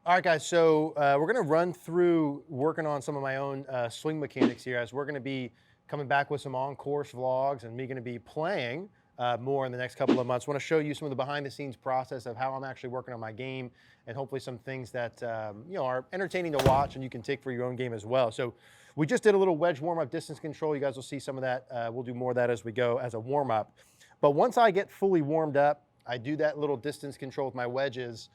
All right, guys, so we're gonna run through working on some of my own swing mechanics here, as we're gonna be coming back with some on-course vlogs and me gonna be playing more in the next couple of months. I wanna show you some of the behind-the-scenes process of how I'm actually working on my game, and hopefully some things that are entertaining to watch and you can take for your own game as well. So we just did a little wedge warm-up distance control. You guys will see some of that. We'll do more of that as we go as a warm-up. But once I get fully warmed up, I do that little distance control with my wedges,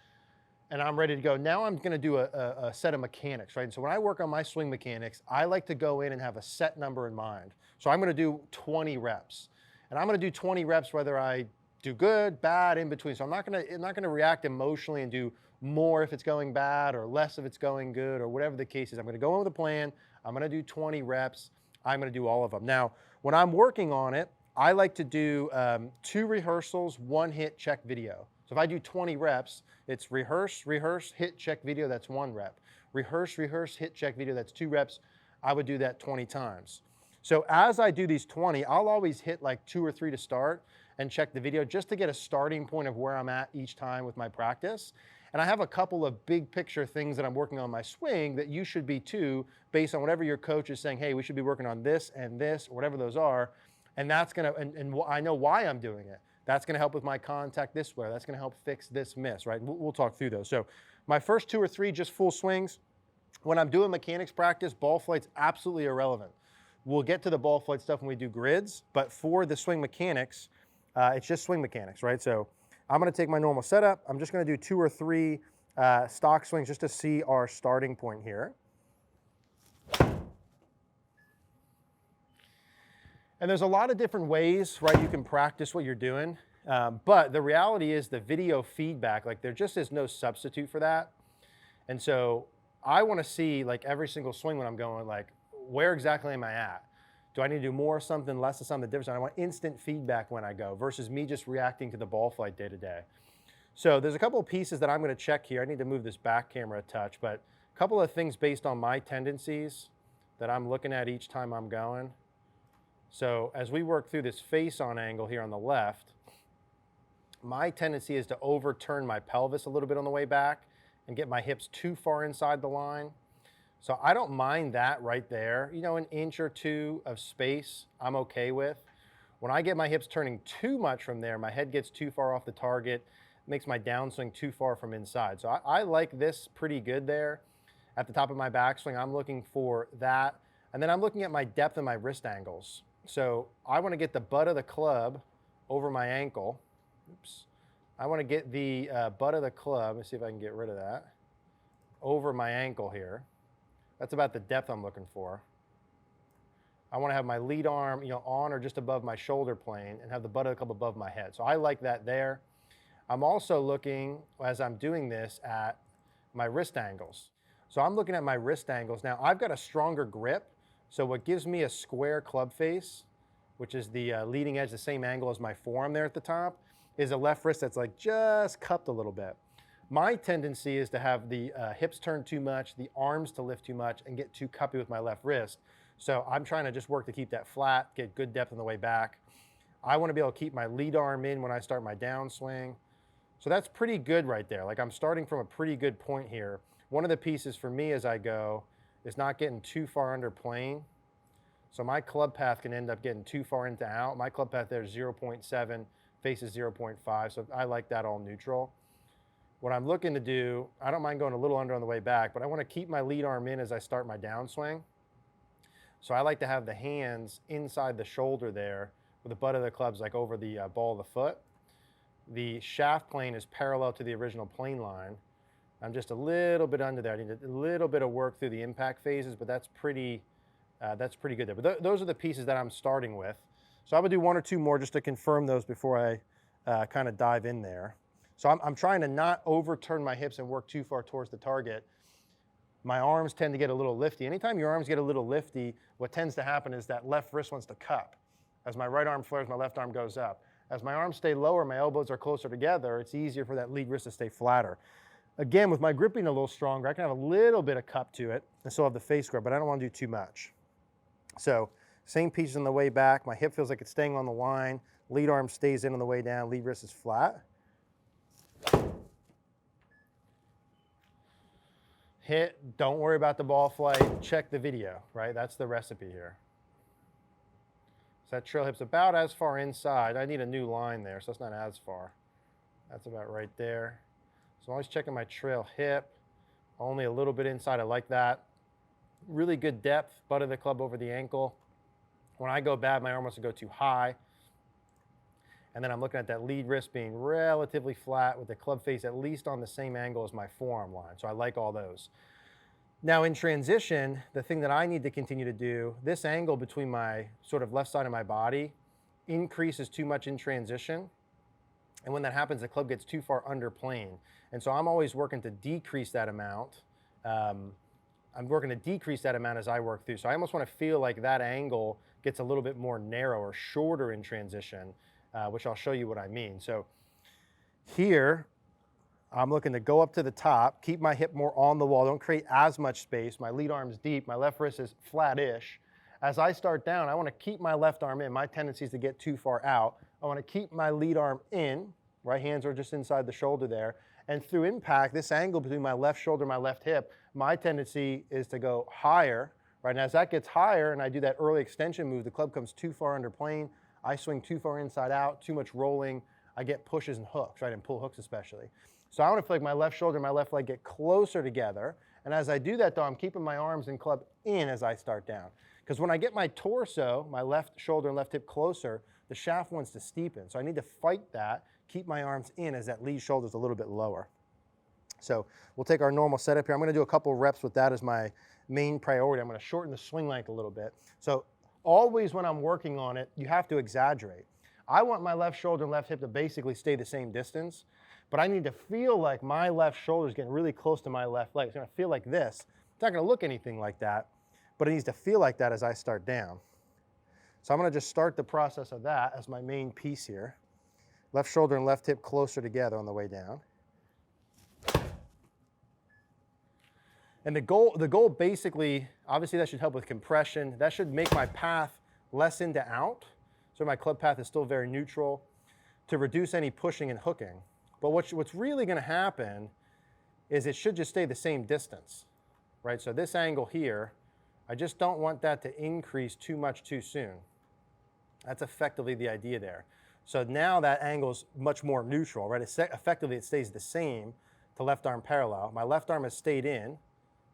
and I'm ready to go. Now I'm gonna do a set of mechanics, right? And so when I work on my swing mechanics, I like to go in and have a set number in mind. So I'm gonna do 20 reps. And I'm gonna do 20 reps whether I do good, bad, in between. So I'm not gonna react emotionally and do more if it's going bad or less if it's going good or whatever the case is. I'm gonna go in with a plan. I'm gonna do 20 reps. I'm gonna do all of them. Now, when I'm working on it, I like to do 2 rehearsals, 1 hit, check video. So if I do 20 reps, it's rehearse, rehearse, hit, check video, that's 1 rep. Rehearse, rehearse, hit, check video, that's 2 reps. I would do that 20 times. So as I do these 20, I'll always hit like 2 or 3 to start and check the video just to get a starting point of where I'm at each time with my practice. And I have a couple of big picture things that I'm working on my swing that you should be too, based on whatever your coach is saying, hey, we should be working on this and this, or whatever those are. And that's gonna, and I know why I'm doing it. That's gonna help with my contact this way. That's gonna help fix this miss, right? We'll talk through those. So my first 2 or 3, just full swings. When I'm doing mechanics practice, ball flight's absolutely irrelevant. We'll get to the ball flight stuff when we do grids, but for the swing mechanics, it's just swing mechanics, right? So I'm gonna take my normal setup. I'm just gonna do 2 or 3 stock swings just to see our starting point here. And there's a lot of different ways, right, you can practice what you're doing. But the reality is the video feedback, like there just is no substitute for that. And so I want to see like every single swing when I'm going, like where exactly am I at? Do I need to do more of something, less of something different? I want instant feedback when I go versus me just reacting to the ball flight day to day. So there's a couple of pieces that I'm going to check here. I need to move this back camera a touch, but a couple of things based on my tendencies that I'm looking at each time I'm going. So as we work through this face-on angle here on the left, my tendency is to overturn my pelvis a little bit on the way back and get my hips too far inside the line. So I don't mind that right there. You know, an inch or 2 of space, I'm okay with. When I get my hips turning too much from there, my head gets too far off the target, makes my downswing too far from inside. So I like this pretty good there. At the top of my backswing, I'm looking for that. And then I'm looking at my depth and my wrist angles. So I want to get the butt of the club over my ankle. Oops. I want to get the butt of the club, let's see if I can get rid of that, over my ankle here. That's about the depth I'm looking for. I want to have my lead arm, on or just above my shoulder plane and have the butt of the club above my head. So I like that there. I'm also looking, as I'm doing this, at my wrist angles. So I'm looking at my wrist angles. Now I've got a stronger grip. So what gives me a square club face, which is the leading edge, the same angle as my forearm there at the top, is a left wrist that's like just cupped a little bit. My tendency is to have the hips turn too much, the arms to lift too much, and get too cuppy with my left wrist. So I'm trying to just work to keep that flat, get good depth on the way back. I want to be able to keep my lead arm in when I start my downswing. So that's pretty good right there. Like I'm starting from a pretty good point here. One of the pieces for me as I go is not getting too far under plane. So my club path can end up getting too far into out. My club path there is 0.7, face is 0.5, so I like that all neutral. What I'm looking to do, I don't mind going a little under on the way back, but I want to keep my lead arm in as I start my downswing. So I like to have the hands inside the shoulder there, with the butt of the club's like over the ball of the foot. The shaft plane is parallel to the original plane line. I'm just a little bit under there. I need a little bit of work through the impact phases, but that's pretty good there. But those are the pieces that I'm starting with. So I'm gonna do 1 or 2 more just to confirm those before I kind of dive in there. So I'm trying to not overturn my hips and work too far towards the target. My arms tend to get a little lifty. Anytime your arms get a little lifty, what tends to happen is that left wrist wants to cup. As my right arm flares, my left arm goes up. As my arms stay lower, my elbows are closer together, it's easier for that lead wrist to stay flatter. Again, with my grip being a little stronger, I can have a little bit of cup to it and still have the face grip, but I don't want to do too much. So same pieces on the way back. My hip feels like it's staying on the line. Lead arm stays in on the way down. Lead wrist is flat. hit, don't worry about the ball flight, check the video, right? That's the recipe here. So that trail hip's about as far inside. I need a new line there, so it's not as far. That's about right there. So I'm always checking my trail hip, only a little bit inside. I like that. Really good depth, butt of the club over the ankle. When I go bad, my arm wants to go too high. And then I'm looking at that lead wrist being relatively flat with the club face at least on the same angle as my forearm line. So I like all those. Now in transition, the thing that I need to continue to do, this angle between my sort of left side of my body increases too much in transition. And when that happens, the club gets too far under plane. And so I'm always working to decrease that amount. I'm working to decrease that amount as I work through. So I almost want to feel like that angle gets a little bit more narrow or shorter in transition, which I'll show you what I mean. So here, I'm looking to go up to the top, keep my hip more on the wall, don't create as much space. My lead arm's deep, my left wrist is flat-ish. As I start down, I want to keep my left arm in. My tendency is to get too far out. I want to keep my lead arm in. Right hands are just inside the shoulder there. And through impact, this angle between my left shoulder and my left hip, my tendency is to go higher, right? And as that gets higher and I do that early extension move, the club comes too far under plane. I swing too far inside out, too much rolling. I get pushes and hooks, right? And pull hooks especially. So I want to feel like my left shoulder and my left leg get closer together. And as I do that, though, I'm keeping my arms and club in as I start down. Because when I get my torso, my left shoulder and left hip closer, the shaft wants to steepen. So I need to fight that, keep my arms in as that lead shoulder is a little bit lower. So we'll take our normal setup here. I'm going to do a couple reps with that as my main priority. I'm going to shorten the swing length a little bit. So always when I'm working on it, you have to exaggerate. I want my left shoulder and left hip to basically stay the same distance, but I need to feel like my left shoulder is getting really close to my left leg. It's going to feel like this. It's not going to look anything like that, but it needs to feel like that as I start down. So I'm going to just start the process of that as my main piece here. Left shoulder and left hip closer together on the way down. And the goal basically, obviously that should help with compression. That should make my path less into out. So my club path is still very neutral to reduce any pushing and hooking. But what's really going to happen is it should just stay the same distance, right? So this angle here, I just don't want that to increase too much too soon. That's effectively the idea there. So now that angle's much more neutral, right? Effectively it stays the same to left arm parallel. My left arm has stayed in,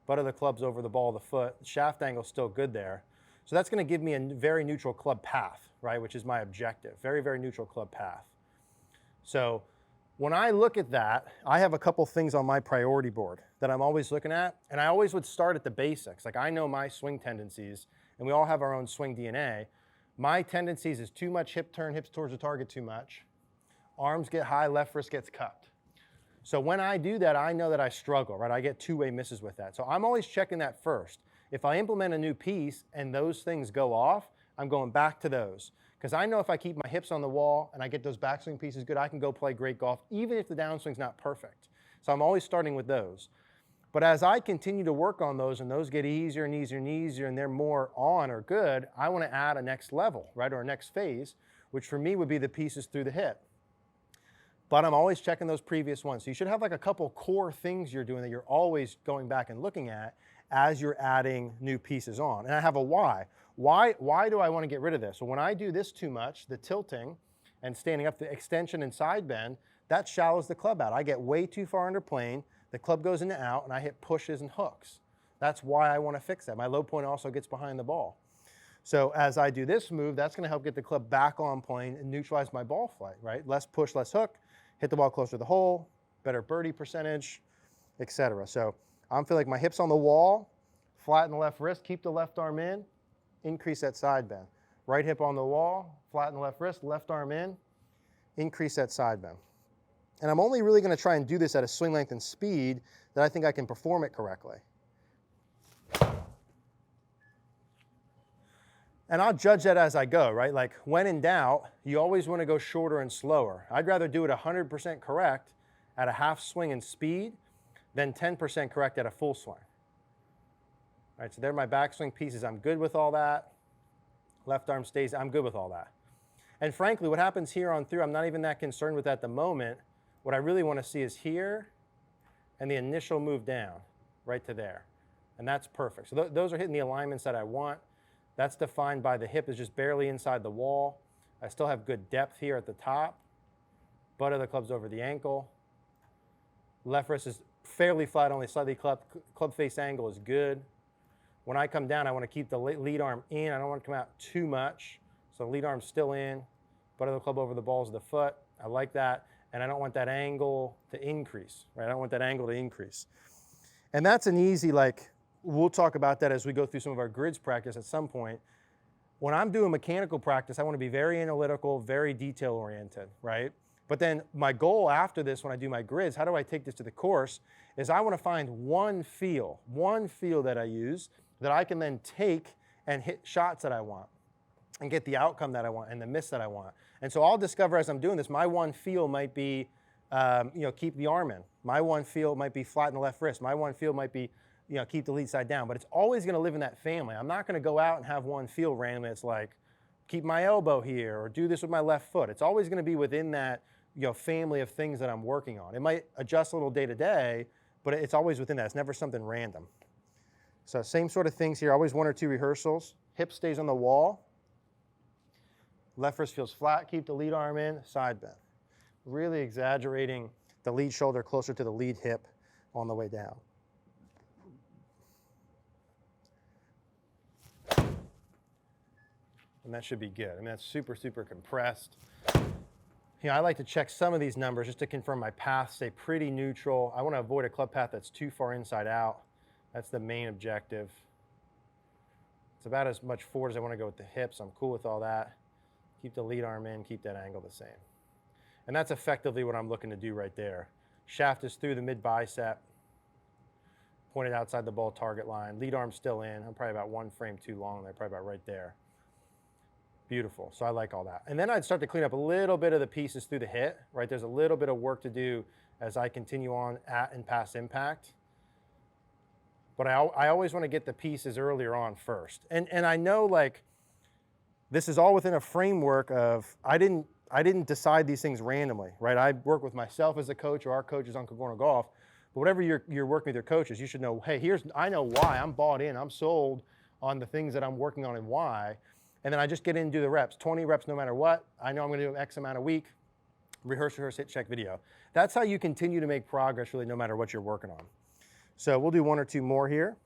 butt of the club's over the ball of the foot. The shaft angle's still good there. So that's going to give me a very neutral club path, right? Which is my objective. Very, very neutral club path. So when I look at that, I have a couple things on my priority board that I'm always looking at. And I always would start at the basics. Like I know my swing tendencies, and we all have our own swing DNA. My tendencies is too much hip turn, hips towards the target too much. Arms get high, left wrist gets cupped. So when I do that, I know that I struggle, right? I get two-way misses with that. So I'm always checking that first. If I implement a new piece and those things go off, I'm going back to those. Because I know if I keep my hips on the wall and I get those backswing pieces good, I can go play great golf, even if the downswing's not perfect. So I'm always starting with those. But as I continue to work on those and those get easier and easier and easier and they're more on or good, I want to add a next level, right? Or a next phase, which for me would be the pieces through the hip. But I'm always checking those previous ones. So you should have like a couple core things you're doing that you're always going back and looking at as you're adding new pieces on. And I have a why. Why do I want to get rid of this? So when I do this too much, the tilting and standing up, the extension and side bend, that shallows the club out. I get way too far under plane. The club goes into out and I hit pushes and hooks. That's why I want to fix that. My low point also gets behind the ball. So as I do this move, that's going to help get the club back on plane and neutralize my ball flight, right? Less push, less hook, hit the ball closer to the hole, better birdie percentage, etc. So I'm feeling like my hips on the wall, flatten the left wrist, keep the left arm in, increase that side bend. Right hip on the wall, flatten the left wrist, left arm in, increase that side bend. And I'm only really going to try and do this at a swing length and speed that I think I can perform it correctly. And I'll judge that as I go, right? Like when in doubt, you always want to go shorter and slower. I'd rather do it 100% correct at a half swing and speed than 10% correct at a full swing. All right, so there are my backswing pieces. I'm good with all that. Left arm stays, I'm good with all that. And frankly, what happens here on through, I'm not even that concerned with at the moment. What I really want to see is here and the initial move down. right to there. And that's perfect. So those are hitting the alignments that I want. That's defined by the hip is just barely inside the wall. I still have good depth here at the top. Butt of the club's over the ankle. Left wrist is fairly flat, only slightly club face angle is good. When I come down, I want to keep the lead arm in. I don't want to come out too much. So lead arm's still in. Butt of the club over the balls of the foot. I like that. And I don't want that angle to increase, right? I don't want that angle to increase. And that's an easy, like, we'll talk about that as we go through some of our grids practice at some point. When I'm doing mechanical practice, I want to be very analytical, very detail oriented, right? But then my goal after this, when I do my grids, how do I take this to the course, is I want to find one feel that I use that I can then take and hit shots that I want and get the outcome that I want and the miss that I want. And so I'll discover as I'm doing this, my one feel might be, keep the arm in. My one feel might be flatten the left wrist. My one feel might be, keep the lead side down. But it's always going to live in that family. I'm not going to go out and have one feel randomly. It's like, keep my elbow here or do this with my left foot. It's always going to be within that family of things that I'm working on. It might adjust a little day to day, but it's always within that. It's never something random. So same sort of things here, always 1 or 2 rehearsals. Hip stays on the wall. Left wrist feels flat, keep the lead arm in, side bend. Really exaggerating the lead shoulder closer to the lead hip on the way down. And that should be good. I mean, that's super, super compressed. I like to check some of these numbers just to confirm my paths stay pretty neutral. I want to avoid a club path that's too far inside out. That's the main objective. It's about as much forward as I want to go with the hips. I'm cool with all that. Keep the lead arm in, keep that angle the same. And that's effectively what I'm looking to do right there. Shaft is through the mid bicep, pointed outside the ball target line. Lead arm still in. I'm probably about 1 frame too long there, probably about right there. Beautiful, so I like all that. And then I'd start to clean up a little bit of the pieces through the hit, right? There's a little bit of work to do as I continue on at and past impact. But I always want to get the pieces earlier on first. And I know, like, this is all within a framework of, I didn't decide these things randomly, right? I work with myself as a coach or our coaches on Cogorno Golf. But whatever you're working with your coaches, you should know, hey, I know why. I'm bought in. I'm sold on the things that I'm working on and why. And then I just get in and do the reps, 20 reps no matter what. I know I'm going to do X amount a week. Rehearse, hit, check video. That's how you continue to make progress really no matter what you're working on. So we'll do 1 or 2 more here.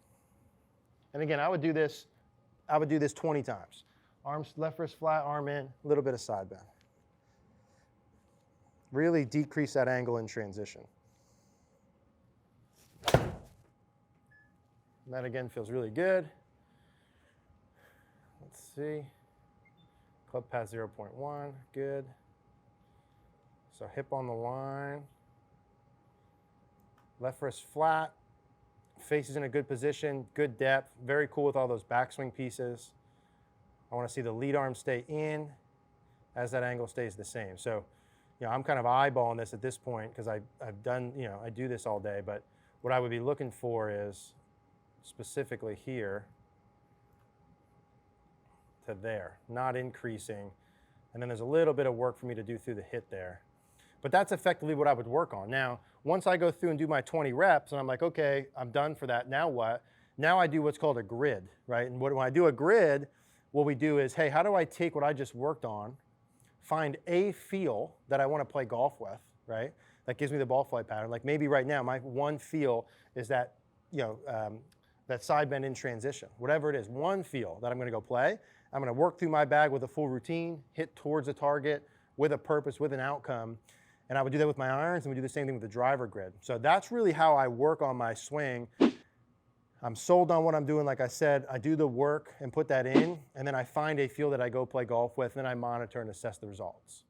And again, I would do this 20 times. Arms, left wrist flat, arm in, a little bit of side bend. Really decrease that angle in transition. And that again feels really good. Let's see. Club path 0.1, good. So hip on the line. Left wrist flat. Face is in a good position, good depth. Very cool with all those backswing pieces. I want to see the lead arm stay in as that angle stays the same. So, I'm kind of eyeballing this at this point because I've done, I do this all day, but what I would be looking for is specifically here to there, not increasing. And then there's a little bit of work for me to do through the hit there. But that's effectively what I would work on. Now, once I go through and do my 20 reps and I'm like, okay, I'm done for that, now what? Now I do what's called a grid, right? And when I do a grid, what we do is, hey, how do I take what I just worked on, find a feel that I want to play golf with, right? That gives me the ball flight pattern. Like maybe right now, my one feel is that, that side bend in transition, whatever it is, one feel that I'm going to go play. I'm going to work through my bag with a full routine, hit towards a target with a purpose, with an outcome. And I would do that with my irons, and we do the same thing with the driver grid. So that's really how I work on my swing. I'm sold on what I'm doing. Like I said, I do the work and put that in, and then I find a feel that I go play golf with, and I monitor and assess the results.